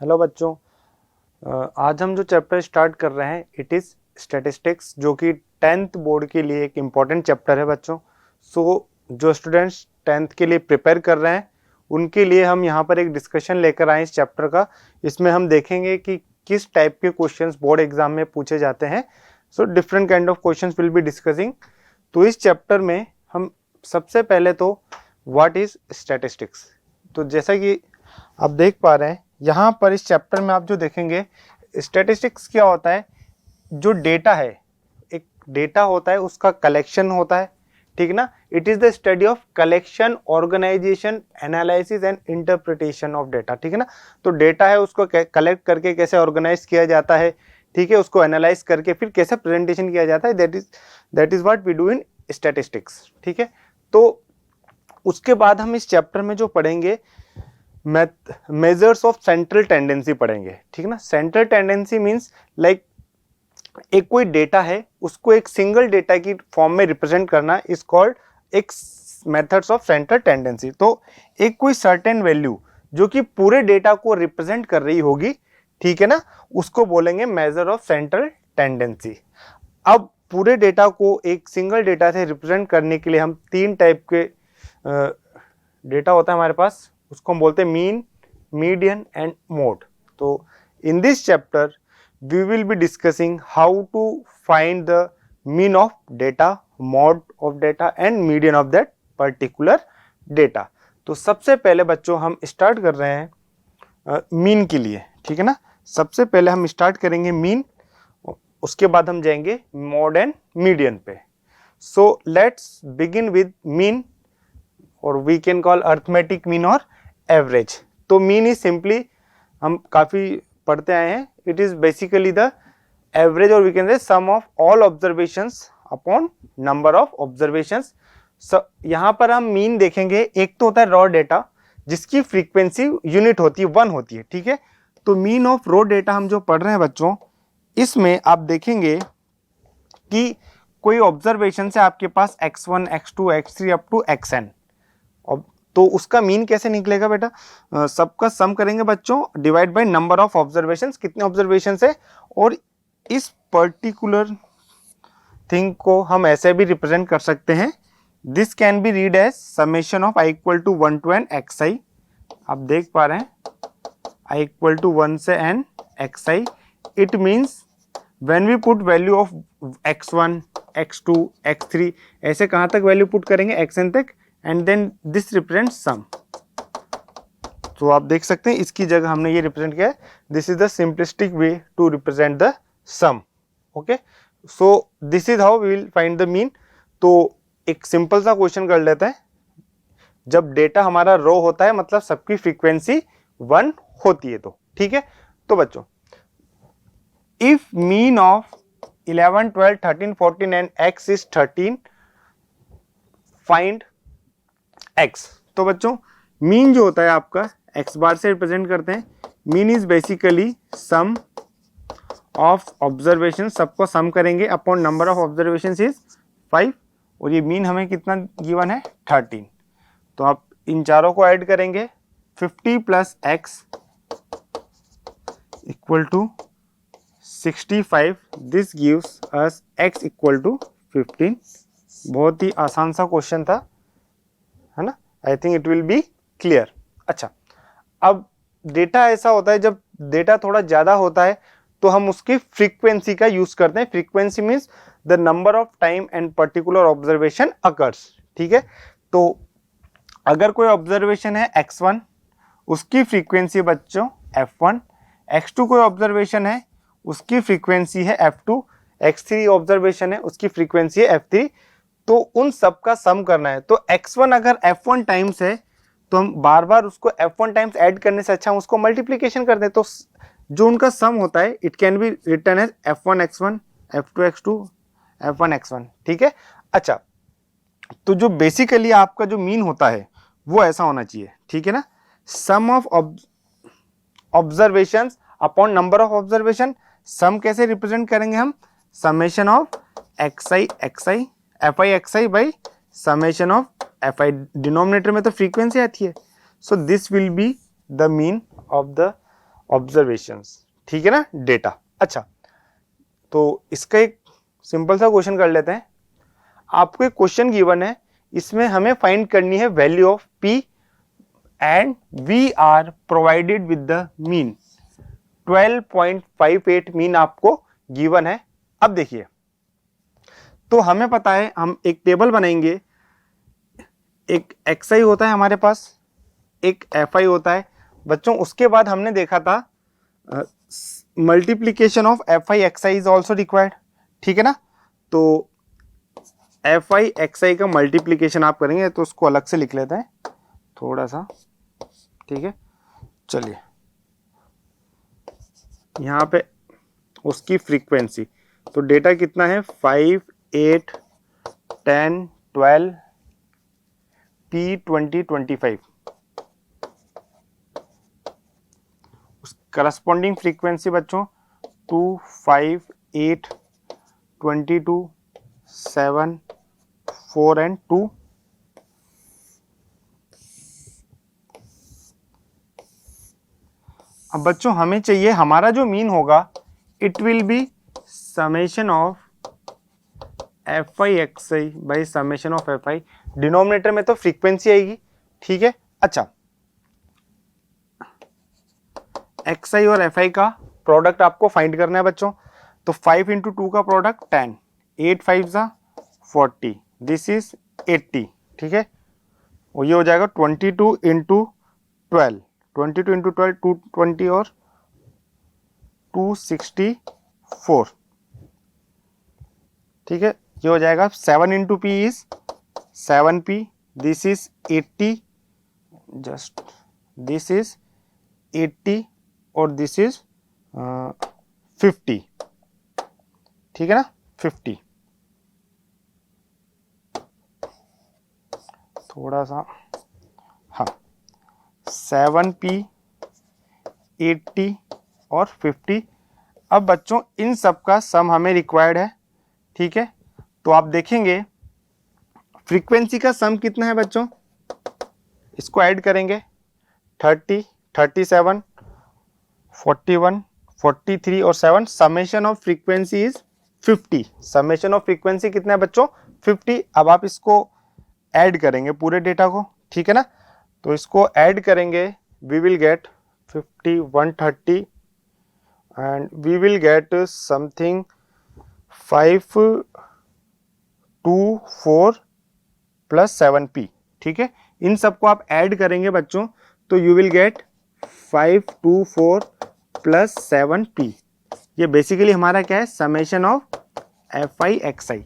Hello बच्चों, आज हम जो चैप्टर स्टार्ट कर रहे हैं इट इज़ स्टैटिस्टिक्स, जो कि 10th बोर्ड के लिए एक इम्पॉर्टेंट चैप्टर है बच्चों। जो स्टूडेंट्स 10th के लिए प्रिपेयर कर रहे हैं उनके लिए हम यहाँ पर एक डिस्कशन लेकर आए इस चैप्टर का। इसमें हम देखेंगे कि किस टाइप के क्वेश्चंस बोर्ड एग्जाम में पूछे जाते हैं। Different kind of questions will be discussing. तो इस चैप्टर में हम सबसे पहले तो व्हाट इज स्टैटिस्टिक्स। तो जैसा कि आप देख पा रहे हैं यहाँ पर इस चैप्टर में आप जो देखेंगे स्टैटिस्टिक्स क्या होता है। जो डेटा है, एक डेटा होता है, उसका कलेक्शन होता है, ठीक ना। It is the study of collection, organization, analysis and interpretation of data, ठीक है ना। तो डेटा है, उसको कलेक्ट करके कैसे ऑर्गेनाइज किया जाता है, ठीक है, उसको एनालाइज करके फिर कैसे प्रेजेंटेशन किया जाता है, that is what we do in statistics, ठीक है। तो उसके बाद हम इस चैप्टर में जो पढ़ेंगे मेजर्स ऑफ सेंट्रल टेंडेंसी पढ़ेंगे, ठीक ना। सेंट्रल टेंडेंसी मींस लाइक एक कोई डेटा है उसको एक सिंगल डेटा की फॉर्म में रिप्रेजेंट करना इज कॉल्ड एक मेथड्स ऑफ सेंट्रल टेंडेंसी। तो एक कोई सर्टेन वैल्यू जो कि पूरे डेटा को रिप्रेजेंट कर रही होगी, ठीक है ना, उसको बोलेंगे मेजर ऑफ सेंट्रल टेंडेंसी। अब पूरे डेटा को एक सिंगल डेटा से रिप्रेजेंट करने के लिए हम तीन टाइप के डेटा होता है हमारे पास, उसको हम बोलते हैं मीन, मीडियन एंड मोड। तो in this chapter we will be discussing how to find the mean of data, mode of data and median of that particular data. तो सबसे पहले बच्चों हम स्टार्ट कर रहे हैं मीन के लिए, ठीक है ना। सबसे पहले हम स्टार्ट करेंगे मीन, उसके बाद हम जाएंगे मोड एंड मीडियन पे। So let's begin with mean, और we can call arithmetic mean और एवरेज। तो मीन इज सिंपली, हम काफी पढ़ते आए हैं, it is basically the average और we can say sum of all observations upon number of observations. यहाँ पर हम मीन देखेंगे, एक तो होता है रॉ डेटा जिसकी फ्रीक्वेंसी यूनिट होती है, 1 होती है, ठीक है। तो मीन ऑफ रॉ डेटा हम जो पढ़ रहे हैं बच्चों, इसमें आप देखेंगे कि कोई ऑब्जर्वेशन से आपके पास x1, x2, x3 up to xn, तो उसका मीन कैसे निकलेगा बेटा, सबका सम करेंगे बच्चों, divide by number of observations, कितने ऑब्जर्वेशंस है। और इस पर्टिकुलर थिंग को हम ऐसे भी रिप्रेजेंट कर सकते हैं, this can be read as summation of i equal to 1 to n xi। आप देख पा रहे हैं i इक्वल टू 1 से n xi। It means when we put value of x1, x2, x3, ऐसे कहाँ तक वैल्यू पुट करेंगे, xn तक, and then this represent sum. तो आप देख सकते हैं इसकी जगह हमने ये रिप्रेजेंट किया है, this is the simplistic way to represent the sum. Okay, so this is how we will find the mean. तो एक सिंपल सा क्वेश्चन कर लेते हैं। जब डेटा हमारा रो होता है मतलब सबकी फ्रीक्वेंसी 1 होती है, तो ठीक है। तो बच्चों if mean of 11, 12, 13, 14 and x is 13, find x। तो बच्चों मीन जो होता है आपका x बार से रिप्रेजेंट करते हैं। Mean is basically sum of observation, सबको सम करेंगे upon number of observation is 5, और ये मीन हमें कितना गिवन है 13। तो आप इन चारों को ऐड करेंगे, 50 plus x equal to 65, this gives us x equal to 15। बहुत ही आसान सा क्वेश्चन था, है ना। I think it will be clear. अच्छा, अब डेटा ऐसा होता है, जब डेटा थोड़ा ज्यादा होता है तो हम उसकी फ्रीक्वेंसी का यूज करते हैं। Frequency means the number of time and particular observation occurs, ठीक है। तो अगर कोई ऑब्जर्वेशन है x1, उसकी फ्रीक्वेंसी बच्चों f1, x2 कोई ऑब्जर्वेशन है उसकी फ्रीक्वेंसी है f2, x3 ऑब्जर्वेशन है उसकी फ्रीक्वेंसी है f3। तो उन सब का सम करना है। तो x1 अगर f1 टाइम्स है तो हम बार बार उसको f1 टाइम्स ऐड करने से अच्छा हम उसको मल्टीप्लिकेशन कर दें। तो जो उनका सम होता है it can be written as f1 x1, f2 x2, f1 x1, ठीक है। अच्छा, तो जो बेसिकली आपका जो मीन होता है वो ऐसा होना चाहिए, ठीक है ना। Sum of observations upon number of observation. Sum कैसे रिप्रेजेंट करेंगे हम, summation of xi xi fi xi by summation of fi। Denominator में तो फ्रीक्वेंसी आती है, so this will be the mean of the observations, ठीक है ना, डेटा। अच्छा, तो इसका एक सिंपल सा क्वेश्चन कर लेते हैं। आपको एक क्वेश्चन गिवन है, इसमें हमें फाइंड करनी है value of P and we are provided with the mean 12.58 mean आपको गिवन है। अब देखिए, तो हमें पता है, हम एक टेबल बनाएंगे, एक xi होता है हमारे पास, एक fi होता है बच्चों। उसके बाद हमने देखा था multiplication of fi xi is also required, ठीक है ना। तो fi xi का मल्टीप्लीकेशन आप करेंगे, तो उसको अलग से लिख लेते हैं थोड़ा सा, ठीक है। चलिए, यहाँ पे उसकी फ्रीक्वेंसी, तो डेटा कितना है 5, 8, 10, 12, P 20, 25। करस्पॉन्डिंग फ्रीक्वेंसी बच्चों 2, 5, 8, 22, 7, 4 एंड 2। अब बच्चों हमें चाहिए, हमारा जो मीन होगा it will be summation of fi xi by summation of fi। Denominator में तो फ्रीक्वेंसी आएगी, ठीक है। अच्छा, xi और fi का प्रोडक्ट आपको फाइंड करना है बच्चों। तो 5 इंटू 2 का प्रोडक्ट 10, 8 5 जा 40, दिस इज 80, ठीक है। और ये हो जाएगा 22 इंटू 12, 22 इंटू 12 220 और 264, ठीक है। ये हो जाएगा 7 into P is 7p, this is 80, just this is 80 और दिस इज 50, ठीक है ना, 50। थोड़ा सा, हाँ, 7p, 80 और 50। अब बच्चों इन सब का सम हमें रिक्वायर्ड है, ठीक है। तो आप देखेंगे फ्रीक्वेंसी का सम कितना है बच्चों, इसको ऐड करेंगे 30, 37, 41, 43 और 7, summation of frequency is 50। Summation of frequency कितना है बच्चों 50। अब आप इसको ऐड करेंगे पूरे डेटा को, ठीक है ना। तो इसको ऐड करेंगे, we will get 50, 130 and we will get something 524 plus 7p, ठीक है। इन सबको आप ऐड करेंगे बच्चों, तो you will gate 524 plus 7p। ये बेसिकली हमारा क्या है, summation of fi xi।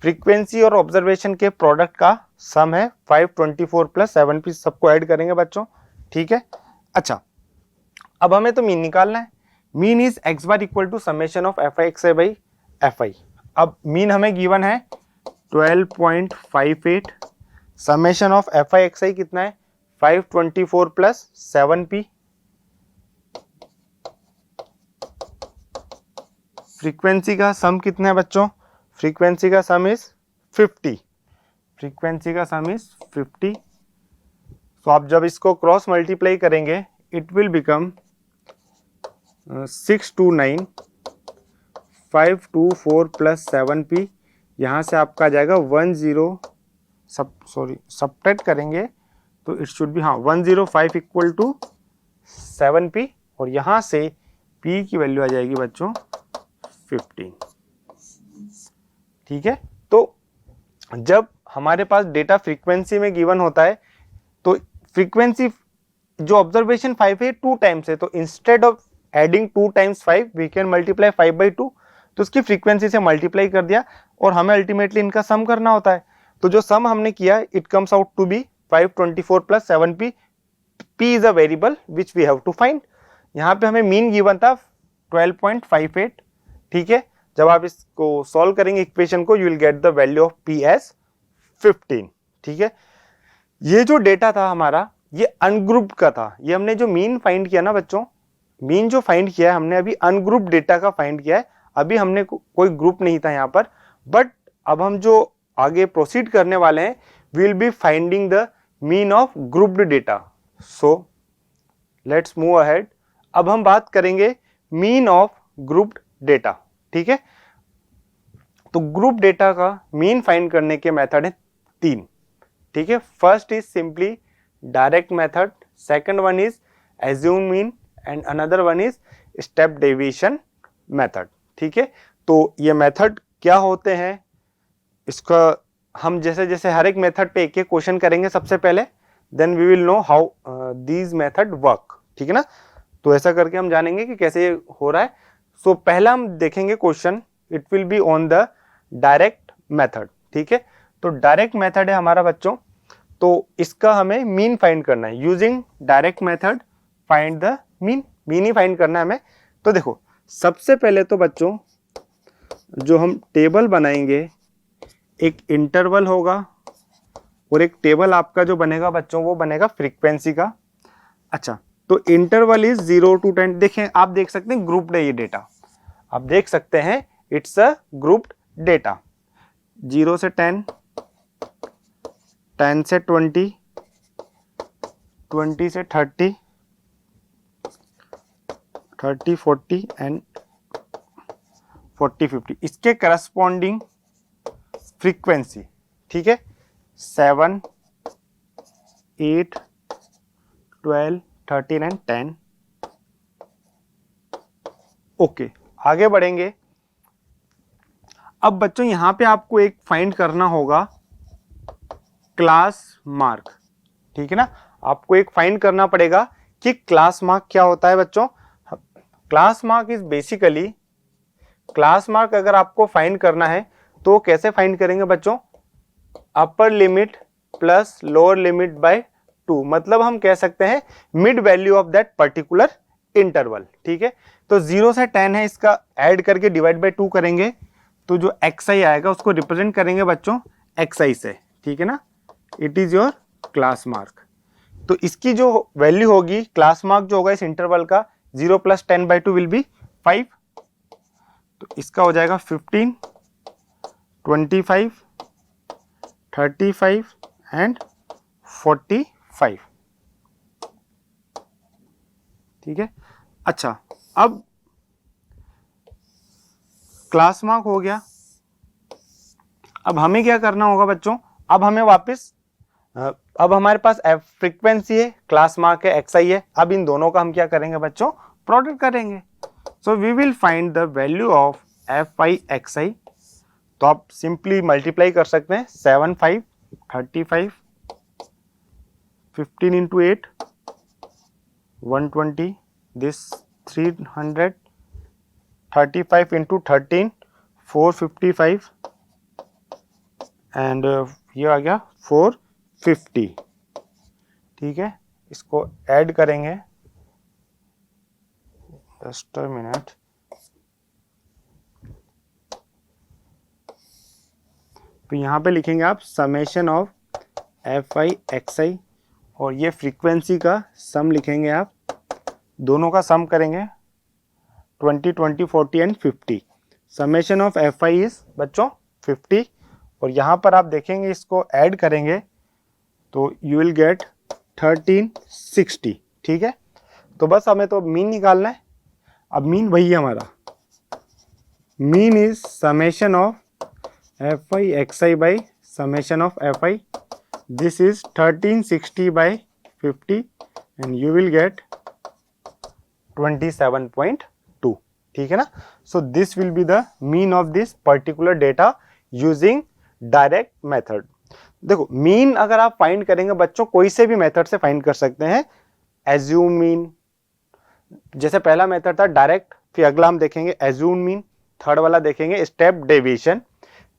Frequency और ऑब्जर्वेशन के प्रोडक्ट का सम है 524 प्लस 7p, सबको ऐड करेंगे बच्चों, ठीक है। अच्छा, अब हमें तो मीन निकालना है। Mean is x bar equal to summation of fi xi by fi। अब मीन हमें गिवन है 12.58, समेशन ऑफ fi xi कितना है 524 प्लस 7p। फ्रीक्वेंसी का सम कितना है बच्चों, फ्रीक्वेंसी का सम इज 50, फ्रीक्वेंसी का सम इज 50। तो आप जब इसको क्रॉस मल्टीप्लाई करेंगे it will become 629, 524 plus 7p। यहाँ से आपका आ जाएगा 10, सब्ट्रैक्ट करेंगे तो इट शुड बी, हाँ, 105 इक्वल टू 7p और यहाँ से p की वैल्यू आ जाएगी बच्चों 15, ठीक है। तो जब हमारे पास डेटा फ्रीक्वेंसी में गिवन होता है तो फ्रीक्वेंसी जो ऑब्जर्वेशन 5 है 2 टाइम्स है, तो instead of adding 2 times 5 we can multiply 5 by 2। तो उसकी फ्रीक्वेंसी से मल्टीप्लाई कर दिया और हमें अल्टीमेटली इनका सम करना होता है। तो जो सम हमने किया it comes out to be 524 plus 7p। p is a variable which we have to find. यहाँ पे हमें मीन गिवन था 12.58, ठीक है। जब आप इसको सॉल्व करेंगे इक्वेशन को, you will get the value of p as 15, ठीक है। ये जो डेटा था हमारा ये अनग्रुप्ड का था। ये हमने जो मीन फाइंड किया ना बच्चों, मीन जो फाइंड किया है हमने अभी अनग्रुप्ड डेटा का फाइंड किया है। अभी हमने कोई ग्रुप नहीं था यहाँ पर, बट अब हम जो आगे प्रोसीड करने वाले हैं will be finding the mean of grouped data. So let's move ahead. अब हम बात करेंगे मीन ऑफ ग्रुप्ड डेटा, ठीक है। तो ग्रुप डेटा का मीन फाइंड करने के मेथड है 3, ठीक है। First is simply direct method, second one is assume mean and another one is step deviation method, ठीक है। तो ये मेथड क्या होते हैं, इसका हम जैसे जैसे हर एक मेथड पे एक एक क्वेश्चन करेंगे सबसे पहले, then we will know how these method work, ठीक है ना। तो ऐसा करके हम जानेंगे कि कैसे ये हो रहा है। सो पहला हम देखेंगे question, it will be on the direct method, ठीक है। तो डायरेक्ट मेथड है हमारा बच्चों, तो इसका हमें मीन फाइंड करना है। Using direct method find the mean, mean he find करना है हमें। तो देखो सबसे पहले तो बच्चों जो हम टेबल बनाएंगे, एक इंटरवल होगा और एक टेबल आपका जो बनेगा बच्चों वो बनेगा फ्रीक्वेंसी का। अच्छा, तो इंटरवल इज 0 to 10। देखें, आप देख सकते हैं ग्रुप्ड है ये डेटा, आप देख सकते हैं इट्स अ ग्रुप्ड डेटा। 0 से 10, 10 से 20, 20 से 30, 30, 40 एंड 40, 50, इसके करस्पॉन्डिंग फ्रीक्वेंसी, ठीक है। 7, 8, 12, 13 एंड 10। ओके, आगे बढ़ेंगे। अब बच्चों यहां पे आपको एक फाइंड करना होगा क्लास मार्क, ठीक है ना। आपको एक फाइंड करना पड़ेगा कि क्लास मार्क क्या होता है बच्चों। Class mark is basically, class mark अगर आपको फाइंड करना है तो कैसे फाइंड करेंगे बच्चों, upper limit plus lower limit by 2, मतलब हम कह सकते हैं mid value of that particular interval, ठीक है। तो 0 से 10 है, इसका ऐड करके डिवाइड बाय 2 करेंगे तो जो xi आएगा उसको रिप्रेजेंट करेंगे बच्चों xi से, ठीक है ना। It is your class mark. तो इसकी जो वैल्यू होगी, क्लास मार्क जो होगा इस इंटरवल का, 0 + 10/2 विल बी 5। तो इसका हो जाएगा 15, 25, 35 एंड 45, ठीक है। अच्छा, अब क्लास मार्क हो गया। अब हमें क्या करना होगा बच्चों, अब हमें वापस, अब हमारे पास फ्रीक्वेंसी है, क्लास मार्क है, xi है। अब इन दोनों का हम क्या करेंगे बच्चों, प्रोडक्ट करेंगे। So we will find the value of fi xi। तो आप सिंपली मल्टीप्लाई कर सकते हैं, 7, 5, 35, 15 into 8, 120, this 300, 35 into 13, 455 एंड ये आ गया 450, ठीक है। इसको ऐड करेंगे, जस्ट अ मिनट। तो यहाँ पे लिखेंगे आप समेशन ऑफ fi xi और ये फ्रीक्वेंसी का सम लिखेंगे आप, दोनों का सम करेंगे 20, 20, 40 and 50। Summation of fi is बच्चों 50 और यहाँ पर आप देखेंगे इसको ऐड करेंगे तो यू विल गेट 1360, ठीक है। तो बस हमें तो मीन निकालना है। अब मीन वही है हमारा, mean is summation of fi xi by summation of fi। This is 1360 by 50 and you will get 27.2, ठीक है ना। सो this will be the mean of this particular data using direct method. देखो मीन अगर आप find करेंगे बच्चों, कोई से भी मेथड से फाइंड कर सकते हैं। एज्यूम मीन, जैसे पहला मेथड था डायरेक्ट, फिर अगला हम देखेंगे एज्यूम मीन, थर्ड वाला देखेंगे स्टेप डेविएशन।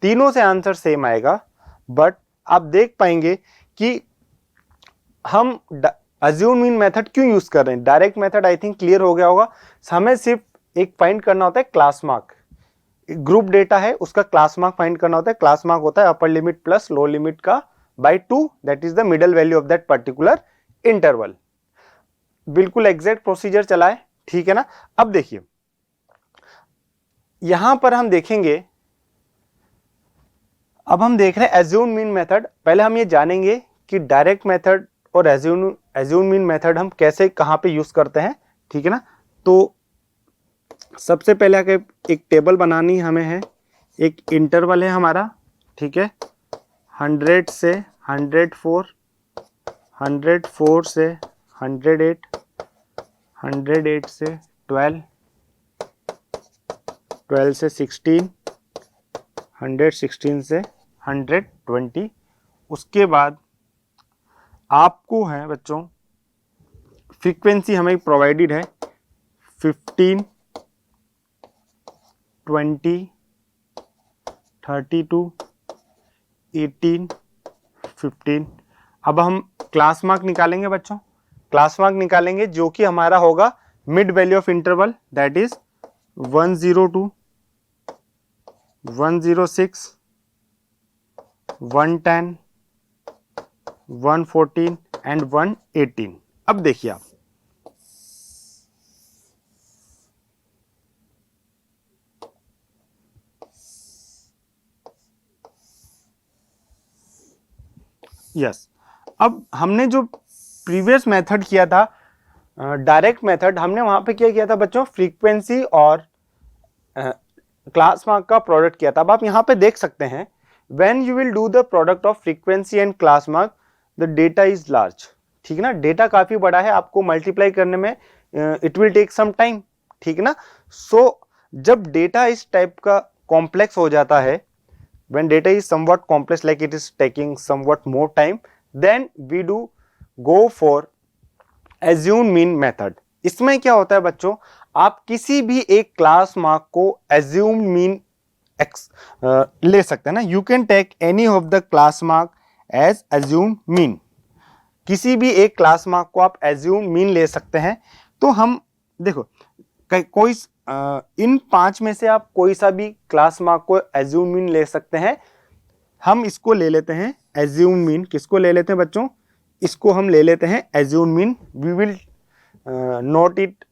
तीनों से आंसर सेम आएगा, बट आप देख पाएंगे कि हम एज्यूम मीन मेथड क्यों यूज कर रहे हैं। Direct method I think clear हो गया होगा, हमें सिर्फ एक फाइंड करना होता है क्लास मार्क। ग्रुप डेटा है उसका क्लास मार्क फाइंड करना होता है। क्लास मार्क होता है upper limit plus lower limit का by 2, that is the middle value of that particular interval. बिल्कुल एग्जैक्ट प्रोसीजर चला है, ठीक है ना। अब देखिए यहां पर हम देखेंगे, अब हम देख रहे हैं एज्यूम मीन मेथड। पहले हम ये जानेंगे कि डायरेक्ट मेथड और एज्यूम मीन मेथड हम कैसे कहां पे यूज करते हैं, ठीक है ना। तो सबसे पहले आके एक टेबल बनानी हमें है, एक इंटरवल है हमारा, ठीक है, 100 से 104, 104 से 108, 108 से 12, 12 से 16, 116 से 120। उसके बाद आपको है बच्चों फ्रीक्वेंसी हमें प्रोवाइडेड है 15, 20, 32, 18, 15। अब हम क्लास मार्क निकालेंगे बच्चों, क्लास मार्क निकालेंगे जो कि हमारा होगा mid value of interval, that is 102, 106, 110, 114 and 118। अब देखिए आप, यस अब हमने जो प्रीवियस मेथड किया था डायरेक्ट मेथड, हमने वहां पे क्या किया था बच्चों, फ्रीक्वेंसी और क्लास मार्क का प्रोडक्ट किया था। अब आप यहाँ पे देख सकते हैं when you will do the product of frequency and class mark the data is large, ठीक है ना, डेटा काफी बड़ा है, आपको मल्टीप्लाई करने में it will take some time, ठीक है ना। सो जब डेटा इस टाइप का कॉम्प्लेक्स हो जाता है, when data is somewhat complex like it is taking somewhat more time, then we do go for assume mean method। इसमें क्या होता है बच्चों, आप किसी भी एक क्लास मार्क को assume mean ले सकते हैं ना, you can take any of the class mark as assume mean। किसी भी एक क्लास मार्क को आप assume mean ले सकते हैं। तो हम देखो कोई इन 5 में से आप कोई सा भी क्लास मार्क को एज्यूम मीन ले सकते हैं। हम इसको ले लेते हैं एज्यूम मीन, किसको ले लेते हैं बच्चों, इसको हम ले लेते हैं assume mean, we will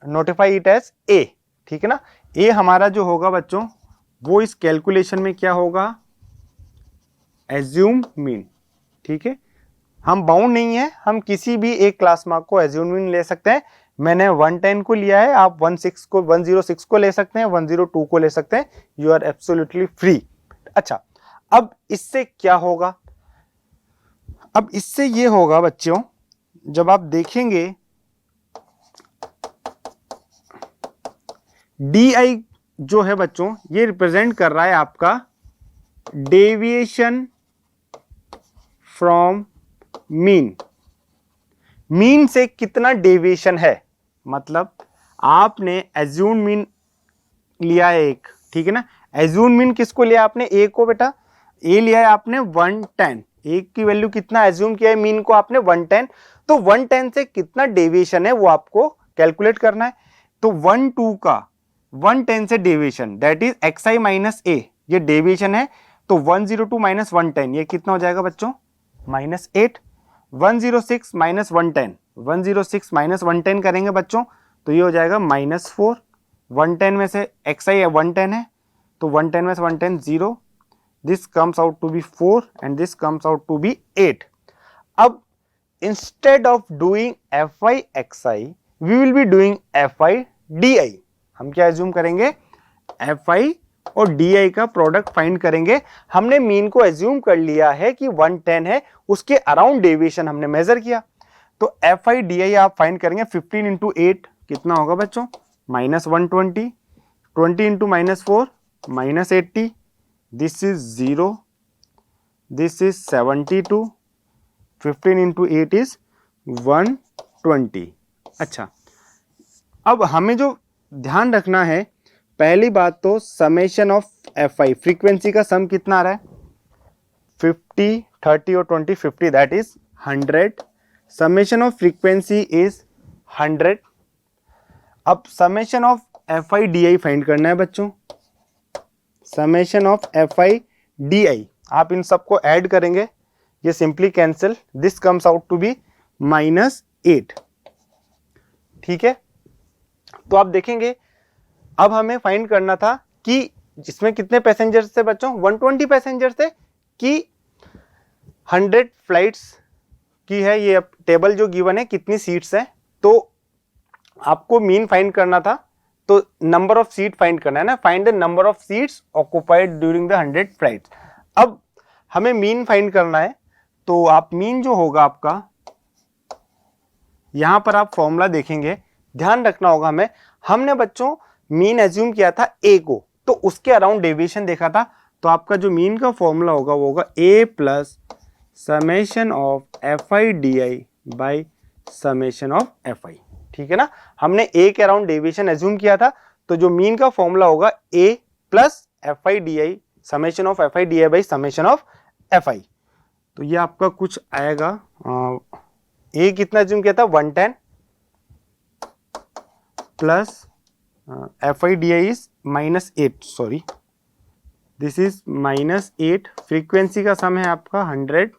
notify it as A, ठीक है ना। ए हमारा जो होगा बच्चों वो इस कैलकुलेशन में क्या होगा, एज्यूम मीन, ठीक है। हम बाउंड नहीं है, हम किसी भी एक क्लास मार्क को एज्यूम मीन ले सकते हैं। मैंने 110 को लिया है, आप 106 को ले सकते हैं, 102 को ले सकते हैं, यू आर एब्सोल्युटली फ्री। अच्छा, अब इससे क्या होगा, अब इससे ये होगा बच्चों, जब आप देखेंगे DI जो है बच्चों ये रिप्रेजेंट कर रहा है आपका डेविएशन फ्रॉम मीन। मीन से कितना डेविएशन है, मतलब आपने एज्यूम मीन लिया है एक, ठीक है ना। एज्यूम मीन किसको लिया आपने, ए को बेटा, ए लिया है आपने 110, ए की वैल्यू कितना एज्यूम किया है मीन को आपने 110, तो 110 से कितना डेविएशन है वो आपको कैलकुलेट करना है। तो 12 का 110 से deviation that is xi minus A, ये डेविएशन है। तो 102 माइनस 110 ये कितना हो जाएगा बच्चों, -8। 106 माइनस 110, 106 माइनस 110 करेंगे बच्चों तो ये हो जाएगा -4। 110 में से xi 110 है तो 110 में से 110 0, this comes out to be 4 and this comes out to be 8। अब instead of doing fi xi we will be doing fi di। हम क्या एज्यूम करेंगे, fi और di का प्रोडक्ट फाइंड करेंगे। हमने मीन को एज्यूम कर लिया है कि 110 है, उसके अराउंड डेविएशन हमने मेजर किया, तो fi di आप फाइंड करेंगे। 15 इंटू 8 कितना होगा बच्चों, -120, 20 into -4 -80, this is 0, this is 72, 15 into 8 is 120। अच्छा, अब हमें जो ध्यान रखना है, पहली बात तो समेशन ऑफ fi, फ्रीक्वेंसी का सम कितना आ रहा है, 50, 30 और 20, 50 that is 100। Summation of frequency is 100। अब summation of fi di find करना है बच्चों। समेशन ऑफ fi di आप इन सबको ऐड करेंगे, ये simply cancel, this comes out to be -8, ठीक है। तो आप देखेंगे अब हमें फाइंड करना था कि जिसमें कितने पैसेंजर्स थे बच्चों, 120 पैसेंजर थे, कि 100 फ्लाइट्स की है ये टेबल जो गिवन है, कितनी सीट्स हैं, तो आपको मीन फाइंड करना था, तो नंबर ऑफ सीट फाइंड करना है ना, find the number of seats occupied during the 100 flights. अब हमें मीन फाइंड करना है, तो आप मीन जो होगा आपका, यहां पर आप फॉर्मूला देखेंगे, ध्यान रखना होगा हमें, हमने बच्चों मीन एज्यूम किया था ए को, तो उसके अराउंड डेविएशन देखा था, तो आपका जो मीन का फॉर्मूला होगा वो होगा A plus summation of F I D I by summation of F I. ठीक है ना, हमने ए के अराउंड डेविएशन एज्यूम किया था, तो जो मीन का फॉर्मूला होगा A plus F I D I summation of F I D I by summation of F I. तो ये आपका कुछ आएगा, ए कितना एज्यूम किया था 110 plus F I D I is -8, sorry this is -8, frequency का सम है आपका 100,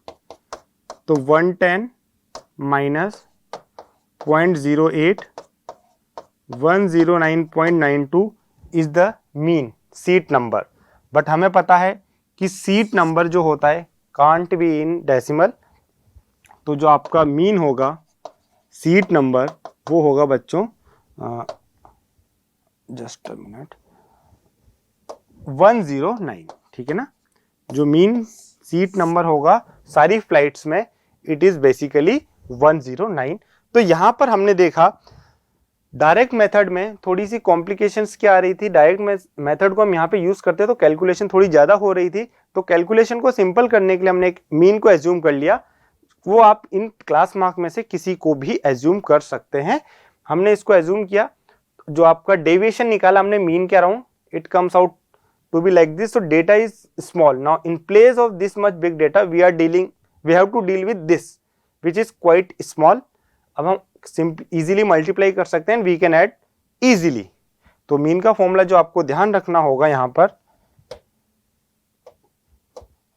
तो 110 minus 0.08 109.92 is the mean seat number. But हमें पता है कि सीट नंबर जो होता है कांट बी इन डेसिमल, तो जो आपका मीन होगा सीट नंबर वो होगा बच्चों, जस्ट अ मिनट, 109। ठीक है ना, जो मीन सीट नंबर होगा सारी फ्लाइट्स में इट इज बेसिकली 109। तो यहां पर हमने देखा डायरेक्ट मेथड में थोड़ी सी कॉम्प्लिकेशंस क्या आ रही थी, डायरेक्ट मेथड को हम यहाँ पे यूज करते तो कैलकुलेशन थोड़ी ज्यादा हो रही थी, तो कैलकुलेशन को सिंपल करने के लिए हमने एक मीन को एज्यूम कर लिया, वो आप इन क्लास मार्क में से किसी को भी एज्यूम कर सकते हैं। हमने इसको एज्यूम किया, जो आपका डेविएशन निकाला हमने मीन के around, it comes out to be like this, so data is small. Now in place of this much big data we have to deal with this which is quite small. अब हम easily multiply कर सकते हैं, we can add easily. तो mean का formula जो आपको ध्यान रखना होगा यहां पर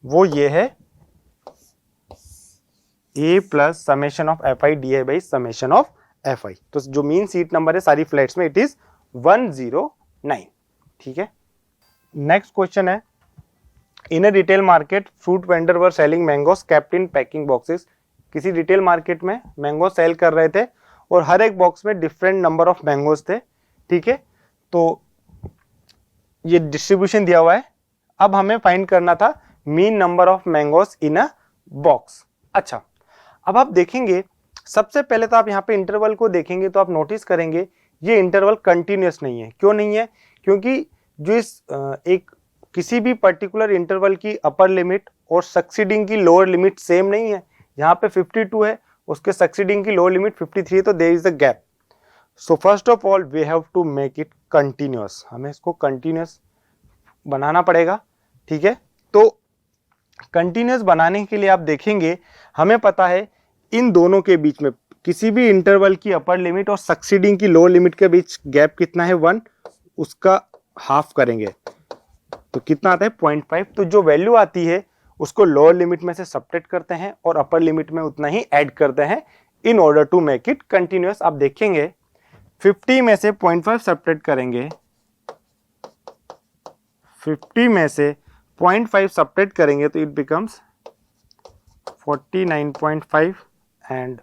वो ये है A plus summation of F I D I by summation of F I. तो जो मीन सीट नंबर है सारी फ्लाइट्स में इट इज 109। ठीक है, नेक्स्ट क्वेश्चन है, in a retail market fruit vendor were selling mangoes kept in packing boxes. किसी retail market में मैंगो सेल कर रहे थे और हर एक बॉक्स में डिफरेंट नंबर ऑफ मैंगोस थे। ठीक है, तो ये डिस्ट्रीब्यूशन दिया हुआ है, अब हमें फाइंड करना था mean number of mangoes in a box. अच्छा, अब आप देखेंगे सबसे पहले तो आप यहाँ पे इंटरवल को देखेंगे तो आप नोटिस करेंगे ये इंटरवल कंटिन्यूअस नहीं है। क्यों नहीं है? क्योंकि जो इस एक किसी भी पर्टिकुलर इंटरवल की अपर लिमिट और सक्सीडिंग की लोअर लिमिट सेम नहीं है। यहाँ पे 52 है, उसके सक्सीडिंग की लोअर लिमिट 53 है, तो there is a gap. So first of all we have to make it continuous, हमें इसको कंटिन्यूअस बनाना पड़ेगा। ठीक है, तो कंटिन्यूअस बनाने के लिए आप देखेंगे हमें पता है इन दोनों के बीच में किसी भी इंटरवल की अपर लिमिट और सक्सीडिंग की लोअर लिमिट के बीच गैप कितना है 1, उसका हाफ करेंगे तो कितना आता है 0.5। तो जो वैल्यू आती है उसको लोअर लिमिट में से सब्ट्रैक्ट करते हैं और अपर लिमिट में उतना ही ऐड करते हैं in order to make it continuous. आप देखेंगे 50 में से 0.5 सब्ट्रैक्ट करेंगे, 50 में से 0.5 सब्ट्रैक्ट करेंगे तो it becomes 49.5 and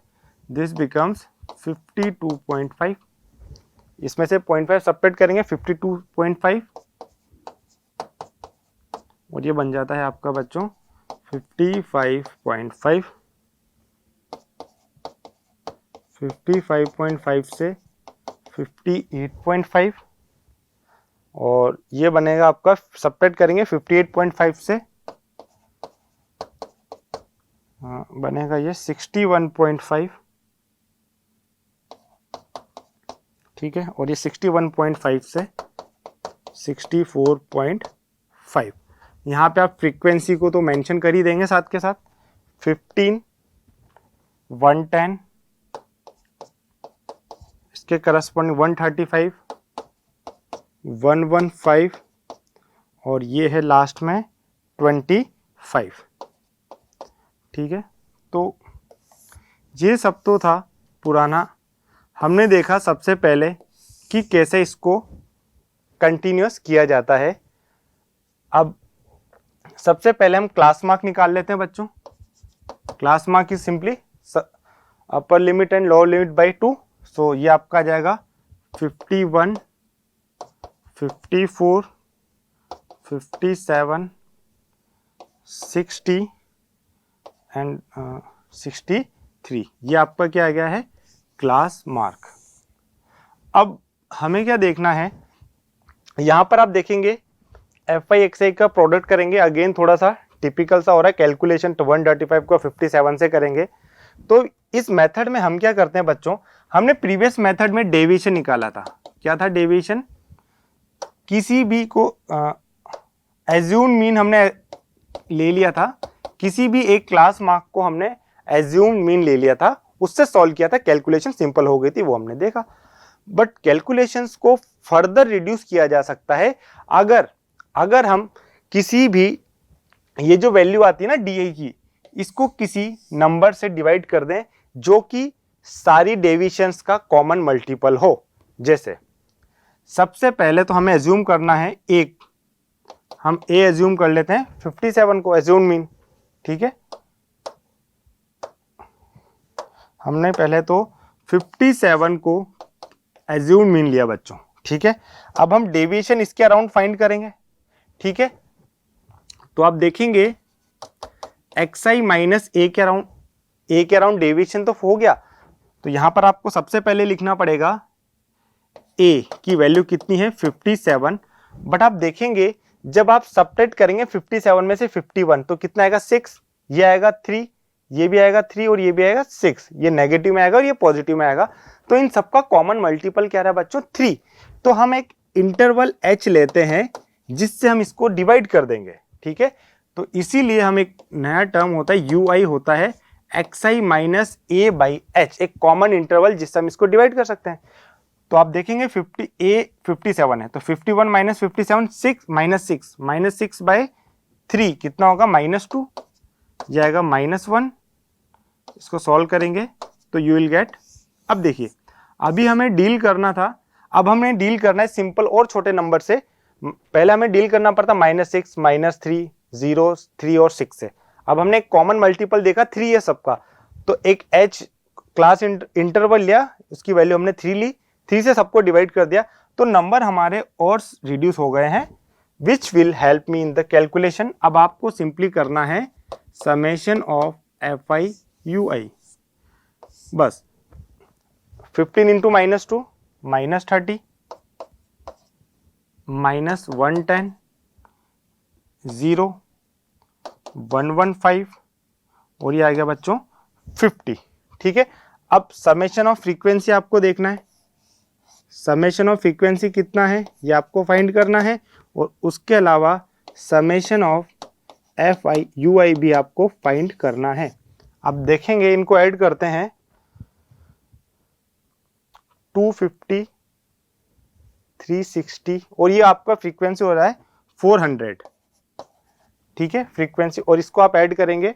this becomes 52.5। इसमें से 0.5 सब्ट्रैक्ट करेंगे 52.5 और ये बन जाता है आपका बच्चों 55.5। 55.5 से 58.5 और ये बनेगा आपका सब्ट्रैक्ट करेंगे 58.5 से बनेगा ये 61.5। ठीक है, और ये 61.5 से 64.5। यहाँ पे आप फ्रीक्वेंसी को तो मेंशन कर ही देंगे साथ के साथ 15, 110, इसके करस्पॉन्डिंग 135, 115 और ये है लास्ट में 25। ठीक है, तो ये सब तो था पुराना। हमने देखा सबसे पहले कि कैसे इसको कंटिन्यूअस किया जाता है। अब सबसे पहले हम क्लास मार्क निकाल लेते हैं बच्चों। Class mark is simply upper limit and lower limit by 2। सो ये आपका आ जाएगा 51, 54, 57, 60 एंड 63। ये आपका क्या आ गया है, क्लास मार्क। अब हमें क्या देखना है, यहां पर आप देखेंगे FI XI का प्रोडक्ट करेंगे, अगेन थोड़ा सा टिपिकल सा हो रहा है, कैलकुलेशन 135 को 57 से करेंगे। तो इस मेथड में हम क्या करते हैं बच्चों, हमने प्रीवियस मेथड में डेविएशन निकाला था। क्या था डेविएशन, किसी भी को एज्यूम मीन हमने ले लिया था, किसी भी एक क्लास मार्क को हमने एज्यूम मीन ले लिया था, उससे सॉल्व किया था, कैलकुलेशन सिंपल हो गई थी, वो हमने देखा। बट कैलकुलेशंस को फर्दर रिड्यूस किया जा सकता है अगर हम किसी भी, ये जो वैल्यू आती है ना DI की, इसको किसी नंबर से डिवाइड कर दें जो कि सारी डेविएशंस का कॉमन मल्टीपल हो। जैसे सबसे पहले तो हमें एज्यूम करना है एक, हम A एज्यूम कर लेते हैं, 57 को एज्यूम मीन, ठीक है। हमने पहले तो 57 को एज्यूम मीन लिया बच्चों, ठीक है। अब हम डेविएशन इसके अराउंड फाइंड करेंगे, ठीक है। तो आप देखेंगे XI माइनस A के अराउंड डेविएशन तो हो गया। तो यहां पर आपको सबसे पहले लिखना पड़ेगा A की वैल्यू कितनी है 57, बट आप देखेंगे जब आप सबट्रैक्ट करेंगे 57 में से 51 तो कितना आएगा 6, ये आएगा 3, ये भी आएगा 3 और ये भी आएगा 6, ये नेगेटिव में आएगा और ये पॉजिटिव में आएगा। तो इन सबका कॉमन मल्टीपल क्या रहा बच्चों 3। तो हम एक इंटरवल H लेते हैं जिससे हम इसको डिवाइड कर देंगे, ठीक है। तो इसीलिए हम एक नया टर्म होता है UI होता है XI minus A by H, एक कॉमन इंटरवल जिससे हम इसको डिवाइड कर सकते हैं। तो आप देखेंगे 57 है, तो 51 माइनस 57 6 माइनस 6 बाय 3 कितना होगा -2, यह आएगा -1। इसको सॉल्व करेंगे तो यू विल गेट। अब देखिए अभी हमें डील करना था, अब हमें डील करना है सिंपल और छोटे नंबर से। पहले हमें डील करना पड़ता -6 -3 0 3 और 6 से। अब हमने एक कॉमन मल्टीपल देखा 3 है सबका, तो एक H क्लास इंटरवल लिया, उसकी वैल्यू हमने 3 ली, 3 से सबको डिवाइड कर दिया, तो नंबर हमारे और रिड्यूस हो गए हैं, which will help me in the calculation. अब आपको सिंपली करना है समेशन ऑफ FI UI, बस 15 इंटू -2 -30 -110 0 115 और ये आ गया बच्चों 50, ठीक है। अब समेशन ऑफ फ्रीक्वेंसी आपको देखना है, समेशन ऑफ फ्रीक्वेंसी कितना है ये आपको फाइंड करना है, और उसके अलावा समेशन ऑफ FI UI भी आपको फाइंड करना है। अब देखेंगे इनको ऐड करते हैं, 250 360 और ये आपका फ्रीक्वेंसी हो रहा है 400, ठीक है फ्रीक्वेंसी, और इसको आप ऐड करेंगे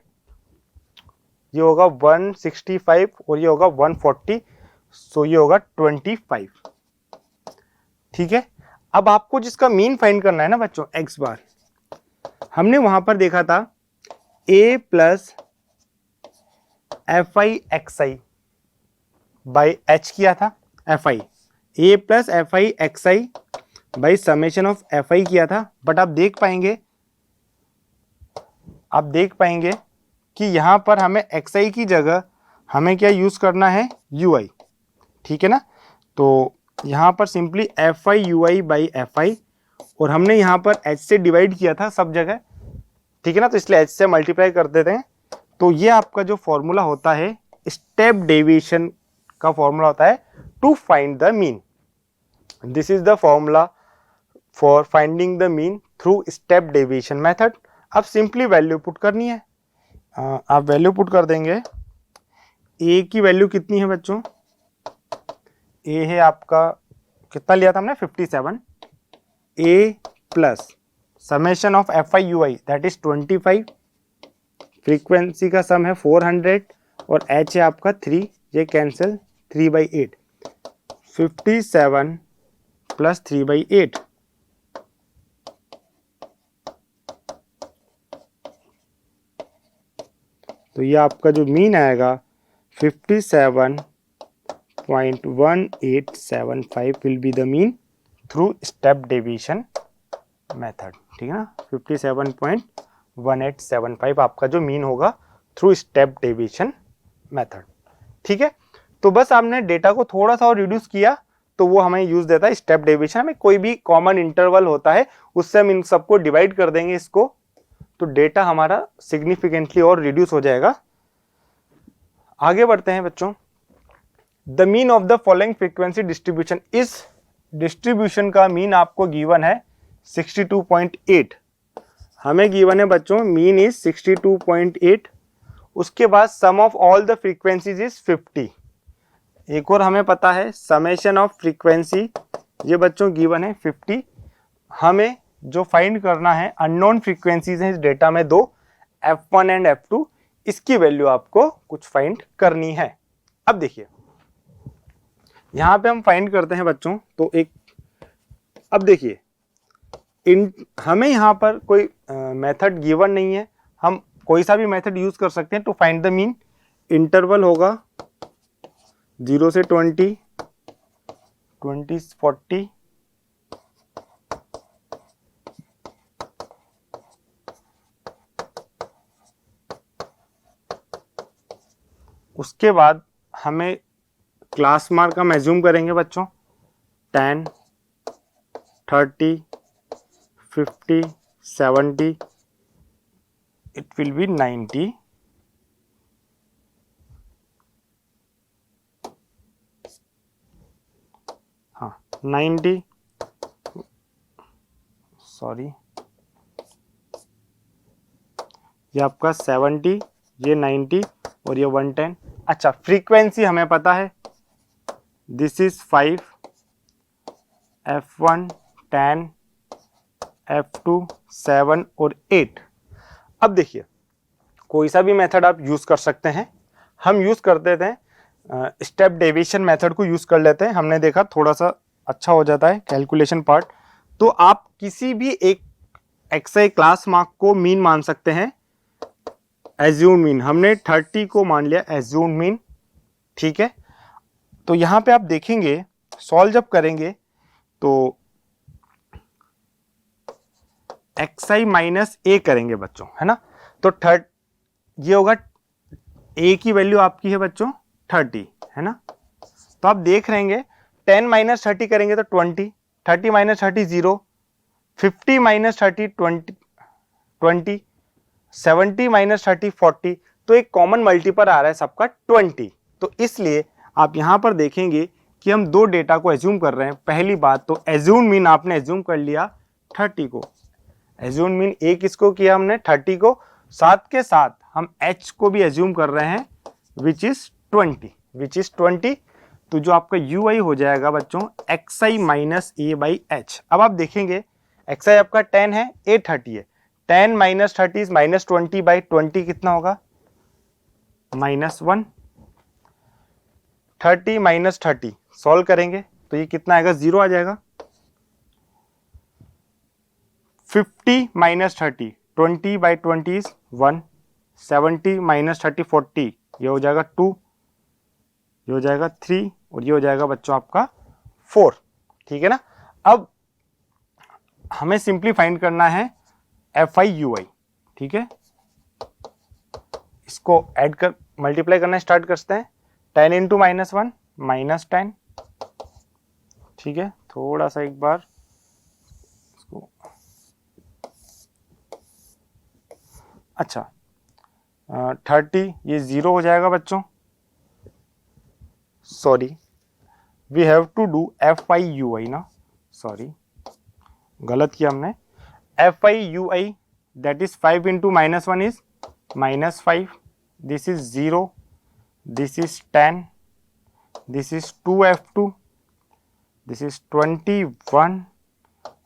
ये होगा 165 और ये होगा 140, सो ये होगा 25, ठीक है। अब आपको जिसका मीन फाइंड करना है ना बच्चों x बार, हमने वहां पर देखा था A plus FI XI by H किया था, FI A plus FI XI by summation of FI किया था। बट आप देख पाएंगे कि यहां पर हमें XI की जगह हमें क्या यूज करना है UI, ठीक है ना। तो यहां पर simply FI UI by FI, और हमने यहां पर H से डिवाइड किया था सब जगह, ठीक है ना, तो इसलिए H से मल्टीप्लाई कर देते हैं। तो ये आपका जो फॉर्मूला होता है स्टेप डेविएशन का फॉर्मूला होता है to find the mean. This is the formula for finding the mean through step deviation method. अब सिंपली वैल्यू पुट करनी है, आप वैल्यू पुट कर देंगे। A की वैल्यू कितनी है बच्चों, A है आपका, कितना लिया था हमने 57, A plus summation of FI UI that is 25, frequency का सम है 400 और H है आपका 3, ये कैंसिल 3/8, 57 प्लस 3/8, तो ये आपका जो मीन आएगा 57 57.1875 will be the mean through step deviation method, ठीक है ना। 57.1875 आपका जो मीन होगा थ्रू स्टेप डेविएशन मेथड, ठीक है। तो बस आपने डेटा को थोड़ा सा और रिड्यूस किया तो वो हमें यूज देता है स्टेप डेविएशन। हमें कोई भी कॉमन इंटरवल होता है उससे हम इन सबको डिवाइड कर देंगे इसको, तो डेटा हमारा सिग्निफिकेंटली और रिड्यूस हो जाएगा। आगे बढ़ते हैं बच्चों। The mean of the following frequency distribution, इस डिस्ट्रीब्यूशन का मीन आपको गिवन है 62.8, हमें गिवन है बच्चों मीन इज 62.8। उसके बाद sum of all the frequencies is 50। एक और हमें पता है समेशन ऑफ फ्रीक्वेंसी, ये बच्चों गिवन है 50। हमें जो फाइंड करना है अननोन फ्रीक्वेंसीज हैं इस डेटा में दो, f1 एंड f2, इसकी वैल्यू आपको कुछ फाइंड करनी है। अब देखिए यहां पे हम फाइंड करते हैं बच्चों, तो एक अब देखिए हमें यहाँ पर कोई मेथड गिवन नहीं है, हम कोई सा भी मेथड यूज कर सकते हैं to find the mean. Interval होगा 0 से 20, 20 40, उसके बाद हमें क्लास मार्क हम एज्यूम करेंगे बच्चों 10, 30, 50, 70, it will be 90, हाँ 90, सॉरी ये आपका 70, ये 90 और ये 110। अच्छा फ्रीक्वेंसी हमें पता है, दिस इज 5, f1 10, f2 7 और 8। अब देखिए कोई सा भी मेथड आप यूज कर सकते हैं, हम यूज करते थे स्टेप डेविएशन मेथड को यूज कर लेते हैं, हमने देखा थोड़ा सा अच्छा हो जाता है कैलकुलेशन पार्ट। तो आप किसी भी एक एक्सआई क्लास मार्क को मीन मान सकते हैं, एज्यूम मीन, हमने 30 को मान लिया एज्यूम मीन, ठीक है। तो यहां पे आप देखेंगे सॉल्व जब करेंगे तो xi माइनस ए करेंगे बच्चों, है ना। तो ये होगा ए की वैल्यू आपकी है बच्चों 30, है ना। तो आप देख रहेंगे 10 माइनस 30 करेंगे तो 20, 30 माइनस 30 0, 50 माइनस 30 20, 70 माइनस 30 40। तो एक कॉमन मल्टीपल आ रहा है सबका 20। तो इसलिए आप यहां पर देखेंगे कि हम दो डेटा को एज्यूम कर रहे हैं। पहली बात तो एज्यूम मीन आपने एज्यूम कर लिया 30 को, एज्यूम मीन ए किसको किया हमने 30 को, साथ के साथ हम h को भी एज्यूम कर रहे हैं विच इज 20। तो जो आपका ui हो जाएगा बच्चों xi minus A by H. अब आप देखेंगे xi आपका 10 है, a 30 है, 10 माइनस 30 माइनस 20 बाई 20 कितना होगा -1। 30 माइनस 30 सॉल्व करेंगे तो ये कितना आएगा 0 आ जाएगा। 50 माइनस 30 20 बाई 20 इज 1, 70 माइनस 30 40, ये हो जाएगा 2, ये हो जाएगा 3 और ये हो जाएगा बच्चों आपका 4, ठीक है ना। अब हमें सिंपली फाइंड करना है fi ui, ठीक है। इसको ऐड कर मल्टीप्लाई करना स्टार्ट करते हैं, 10 इंटू -1 -10, ठीक है। थोड़ा सा एक बार इसको, अच्छा 30 ये 0 हो जाएगा बच्चों, sorry we have to do fi ui ना, सॉरी गलत किया हमने। fi ui that is 5 into -1 is -5, this is 0, this is 10, this is 2f2, this is 21,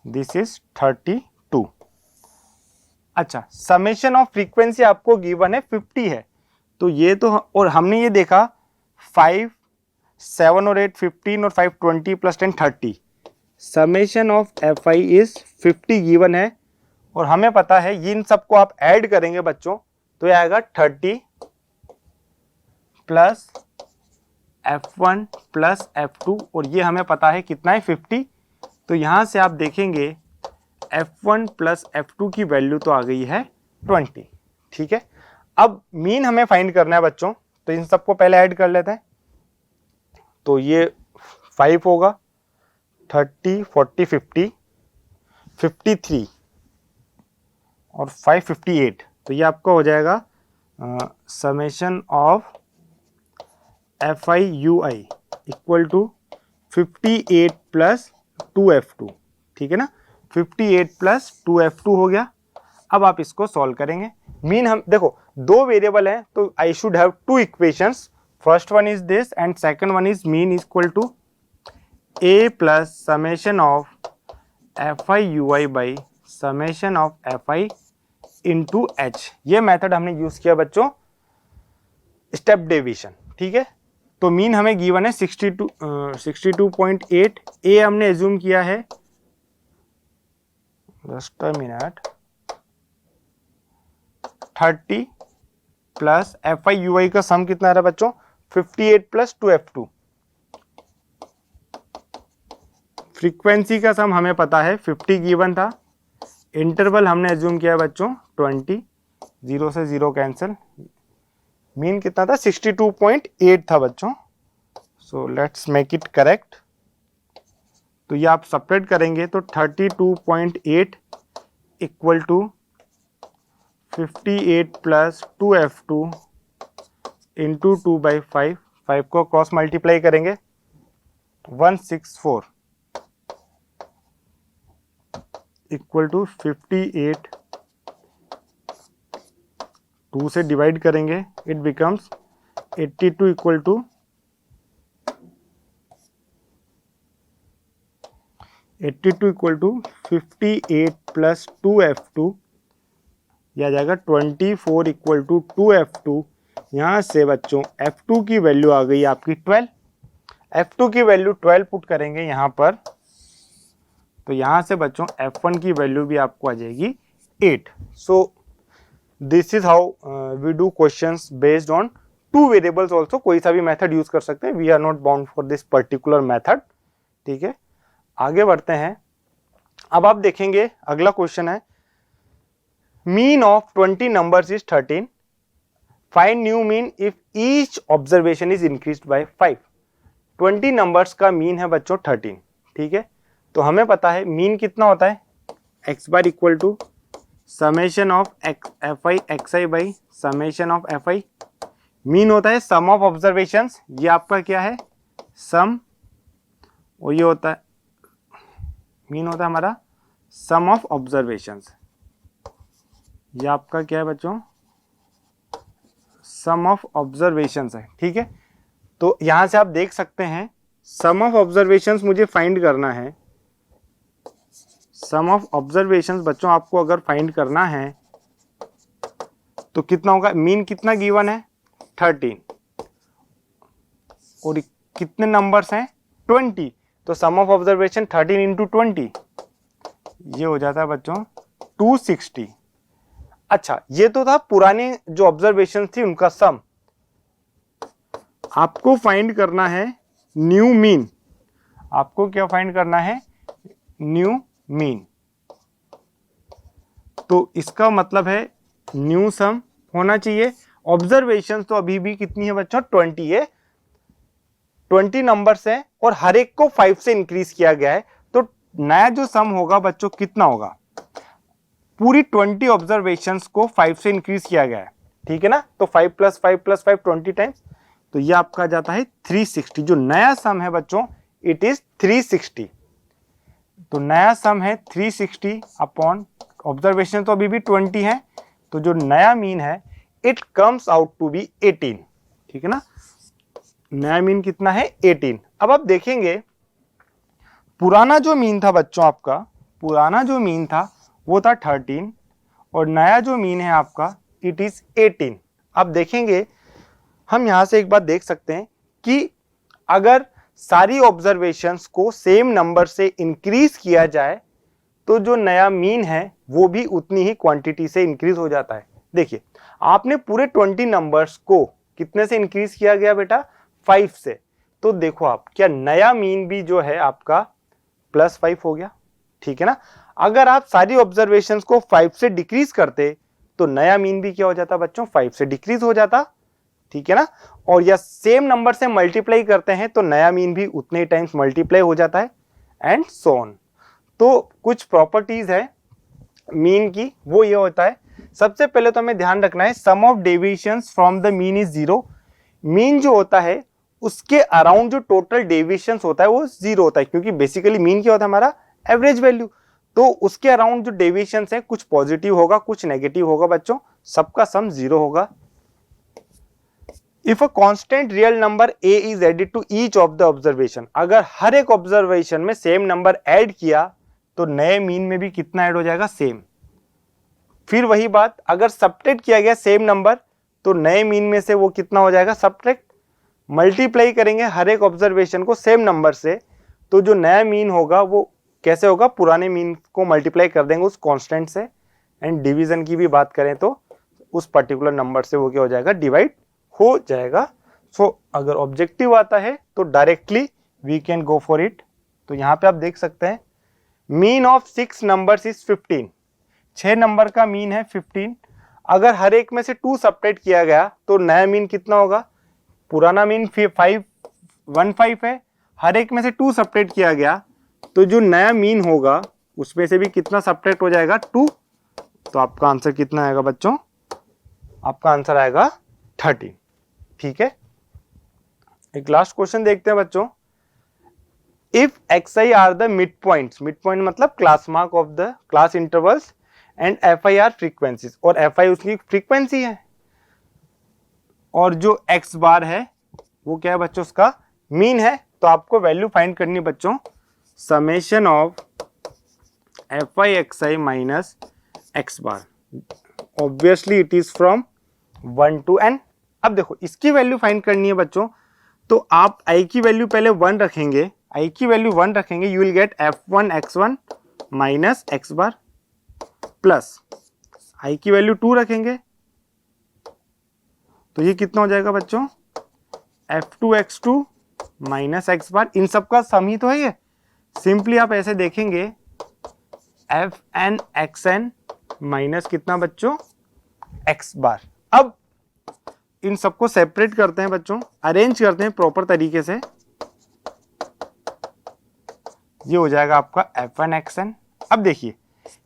this is 32। अच्छा समेशन ऑफ फ्रीक्वेंसी आपको गिवन है 50 है, तो ये तो, और हमने ये देखा 5 7 और 8 15 और 5 20 plus 10 30, summation of fi is 50 given है। और हमें पता है इन सबको आप ऐड करेंगे बच्चों तो ये आएगा 30 प्लस F1 प्लस F2 और ये हमें पता है कितना है 50। तो यहाँ से आप देखेंगे F1 प्लस F2 की वैल्यू तो आ गई है 20। ठीक है, अब मीन हमें फाइंड करना है बच्चों, तो इन सबको पहले ऐड कर लेते हैं। तो ये 5 होगा, 30, 40, 50, 53 और 5, 58। तो ये आपका हो जाएगा summation of FI/UI equal to 58 plus 2F2। ठीक है ना, 58 प्लस 2F2 हो गया। अब आप इसको सॉल्व करेंगे। मीन हम देखो दो वेरिएबल है तो I should have two equations. First one is this and second one is mean equal to A plus summation of FI/UI by summation of FI into H। ये मेथड हमने use किया बच्चों step deviation. ठीक है, तो mean हमें given है 62.8। ए हमने एज्यूम किया है, just a minute, 30 plus FI/UI का सम कितना आ रहा है बच्चों 58 प्लस 2F2। फ्रीक्वेंसी का सम हमें पता है 50 गिवन था। इंटरवल हमने एज्यूम किया है बच्चों 20, 0 से 0 कैंसिल। मीन कितना था 62.8 था बच्चों। So let's make it correct. तो ये आप सेपरेट करेंगे तो 32.8 equal to 58 plus 2F2 into 2/5। 5 को क्रॉस मल्टीप्लाई करेंगे 164 इक्वल टू 58, 2 से डिवाइड करेंगे it becomes 82 equal to 58 plus 2F2। यह आ जाएगा 24 इक्वल टू 2F2। यहाँ से बच्चों F2 की वैल्यू आ गई आपकी 12। F2 की वैल्यू 12 पुट करेंगे यहाँ पर, तो यहाँ से बच्चों F1 की वैल्यू भी आपको आ जाएगी 8। So this is how we do questions based on two variables also. कोई सा भी मेथड यूज कर सकते हैं, we are not bound for this particular method. ठीक है, आगे बढ़ते हैं। अब आप देखेंगे अगला क्वेश्चन है mean of 20 numbers is 13, find new mean if each observation is increased by 5। 20 numbers का मीन है बच्चों 13। ठीक है, तो हमें पता है मीन कितना होता है x bar equal to summation of FI xi by summation of FI। Mean होता है सम ऑफ ऑब्जर्वेशंस, ये आपका क्या है सम, और ये होता है मीन होता है हमारा सम ऑफ ऑब्जर्वेशंस। ये आपका क्या है बच्चों सम ऑफ ऑब्जर्वेशंस है। ठीक है, तो यहां से आप देख सकते हैं सम ऑफ ऑब्जर्वेशंस मुझे फाइंड करना है। सम ऑफ ऑब्जर्वेशंस बच्चों आपको अगर फाइंड करना है तो कितना होगा, मीन कितना गिवन है 13 और कितने नंबर्स हैं 20, तो सम ऑफ ऑब्जर्वेशन 13 इंटू 20 ये हो जाता है बच्चों 260। अच्छा, ये तो था पुराने जो ऑब्जर्वेशन थी उनका सम। आपको फाइंड करना है न्यू मीन। आपको क्या फाइंड करना है न्यू मीन। तो इसका मतलब है न्यू सम होना चाहिए। ऑब्जर्वेशन तो अभी भी कितनी है बच्चों 20 है, 20 नंबर्स है और हर एक को 5 से इंक्रीज किया गया है। तो नया जो सम होगा बच्चों कितना होगा, पूरी 20 ऑब्जर्वेशंस को 5 से इंक्रीज किया गया है। ठीक है ना, तो 5 प्लस 5 प्लस 5 20 टाइम्स, तो ये आपका जाता है 360। जो नया सम है बच्चों इट इज 360। तो नया सम है 360 अपॉन ऑब्जर्वेशन तो अभी भी 20 है, तो जो नया मीन है it comes out to be 18। ठीक है ना, नया मीन कितना है 18। अब आप देखेंगे पुराना जो मीन था बच्चों आपका, पुराना जो मीन था वो था 13 और नया जो मीन है आपका इट इज 18। अब देखेंगे हम यहां से एक बात देख सकते हैं कि अगर सारी ऑब्जर्वेशंस को सेम नंबर से इंक्रीज किया जाए तो जो नया मीन है वो भी उतनी ही क्वांटिटी से इंक्रीज हो जाता है। देखिए आपने पूरे 20 नंबर्स को कितने से इंक्रीज किया गया बेटा 5 से, तो देखो आप क्या नया मीन भी जो है आपका +5 हो गया, ठीक है ना। अगर आप सारी ऑब्जर्वेशंस को 5 से डिक्रीज करते तो नया मीन भी क्या हो जाता बच्चों, 5 से डिक्रीज हो जाता, ठीक है ना। और या सेम नंबर से मल्टीप्लाई करते हैं तो नया मीन भी उतने टाइम्स मल्टीप्लाई हो जाता है, एंड सो ऑन। तो कुछ प्रॉपर्टीज है मीन की, वो ये होता है, सबसे पहले तो हमें ध्यान रखना है sum of deviations from the mean is 0। Mean जो होता है उसके अराउंड जो टोटल डेविएशंस होता है वो 0 होता है, क्योंकि बेसिकली मीन क्या होता है हमारा एवरेज वैल्यू। तो उसके अराउंड जो डेविएशंस है कुछ पॉजिटिव होगा कुछ नेगेटिव होगा बच्चों, सबका सम 0 होगा। If a constant real number a is added to each of the observation, अगर हर एक ऑब्जर्वेशन में सेम नंबर ऐड किया तो नए मीन में भी कितना ऐड हो जाएगा, सेम। फिर वही बात, अगर सब्ट्रैक्ट किया गया सेम नंबर तो नए मीन में से वो कितना हो जाएगा, सब्ट्रैक्ट। मल्टीप्लाई करेंगे हर एक ऑब्जर्वेशन को सेम नंबर से तो जो नया मीन होगा वो कैसे होगा, पुराने मीन को मल्टीप्लाई कर देंगे उस कांस्टेंट से। एंड डिवीजन की भी बात करें तो उस पर्टिकुलर नंबर से वो क्या हो जाएगा, डिवाइड हो जाएगा। सो अगर ऑब्जेक्टिव आता है तो directly we can go for it. तो यहाँ पे आप देख सकते हैं mean of 6 numbers is 15, 6 number का मीन है 15। अगर हर एक में से 2 सब्ट्रैक्ट किया गया तो नया मीन कितना होगा, पुराना मीन 515 है, हर एक में से 2 सब्ट्रैक्ट किया गया तो जो नया मीन होगा उसमें से भी कितना सब्ट्रैक्ट हो जाएगा, 2। तो आपका आंसर कितना आएगा बच्चों, आपका आंसर आएगा 30, ठीक है। एक लास्ट क्वेश्चन देखते हैं बच्चों। If xi are the midpoints, midpoint मतलब class mark of the class intervals, and fi are frequencies, और fi उसकी फ्रीक्वेंसी है, और जो x बार है वो क्या है बच्चों, उसका मीन है। तो आपको वैल्यू फाइंड करनी बच्चों, summation of fi xi minus x bar, obviously it is from 1 to n। अब देखो इसकी वैल्यू फाइंड करनी है बच्चों, तो आप i की वैल्यू पहले 1 रखेंगे, i की वैल्यू 1 रखेंगे, you will gate f1 x1 minus x bar, plus i की वैल्यू 2 रखेंगे तो ये कितना हो जाएगा बच्चों, f2 x2 माइनस x बार। इन सब का सम ही तो है ये, सिंपली आप ऐसे देखेंगे fn xn माइनस कितना बच्चों, x बार। अब इन सबको सेपरेट करते हैं बच्चों, अरेंज करते हैं प्रॉपर तरीके से, ये हो जाएगा आपका f1 xn। अब देखिए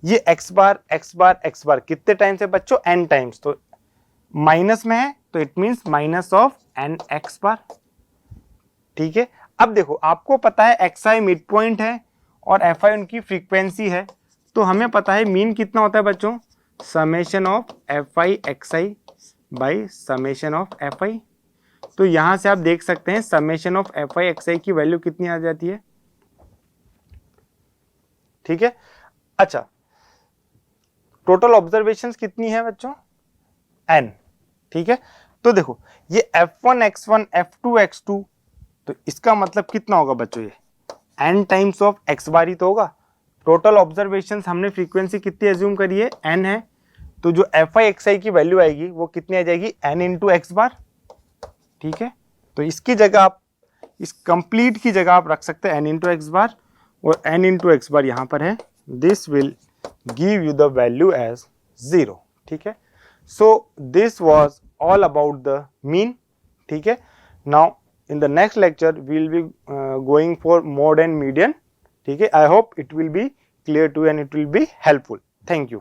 ये x बार x बार x बार कितने टाइम्स है बच्चों, n टाइम्स, तो माइनस में है तो it means minus of n x बार, ठीक है। अब देखो आपको पता है xi मिड पॉइंट है और fi उनकी फ्रीक्वेंसी है, तो हमें पता है मीन कितना होता है बच्चों, summation of fi xi by summation of fi। तो यहां से आप देख सकते हैं समेशन ऑफ fi xi की वैल्यू कितनी आ जाती है, ठीक है। अच्छा टोटल ऑब्जर्वेशंस कितनी है बच्चों, n, ठीक है। तो देखो ये f1 x1 f2 x2, तो इसका मतलब कितना होगा बच्चों, ये n टाइम्स ऑफ x बार ही तो होगा। टोटल ऑब्जर्वेशंस हमने फ्रीक्वेंसी कितनी एज्यूम करी है, n है, तो जो fi xi की वैल्यू आएगी वो कितनी आ जाएगी, n इंटू x बार, ठीक है। तो इसकी जगह आप, इस कंप्लीट की जगह आप रख सकते हैं n इंटू एक्स बार, और n इंटू एक्स बार यहाँ पर है, this will give you the value as 0, ठीक है। So this was all about the mean, ठीक है। Now in the next lecture we will be going for mode and median, ठीक है। I hope it will be clear to you and it will be helpful. Thank you.